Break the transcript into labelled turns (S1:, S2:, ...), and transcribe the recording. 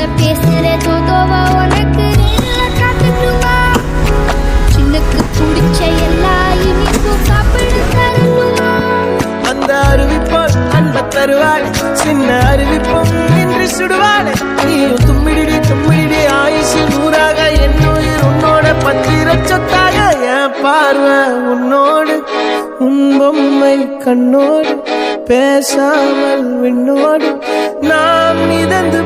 S1: பேசுற தோதோவா உனக்கு நேரில காட்டட்டுமா? சின்னுக்கு பிடிச்ச எல்லா இனிப்பும் சாப்பிட தரணுமா?
S2: அந்த அருவிப்போல் அன்ப தருவாள் சின்ன அருவிப்போம் என்று சுடுவாள். நீயும் தும்மிடி தும்மிடி ஆயுசு நூறாக என் உயிர் உன்னோட பத்திர சொத்தாக. என் பார்வை உன்னோடு உன் பொம்மை கண்ணோடு பேசாமல் விண்ணோடு நாம் மிதந்து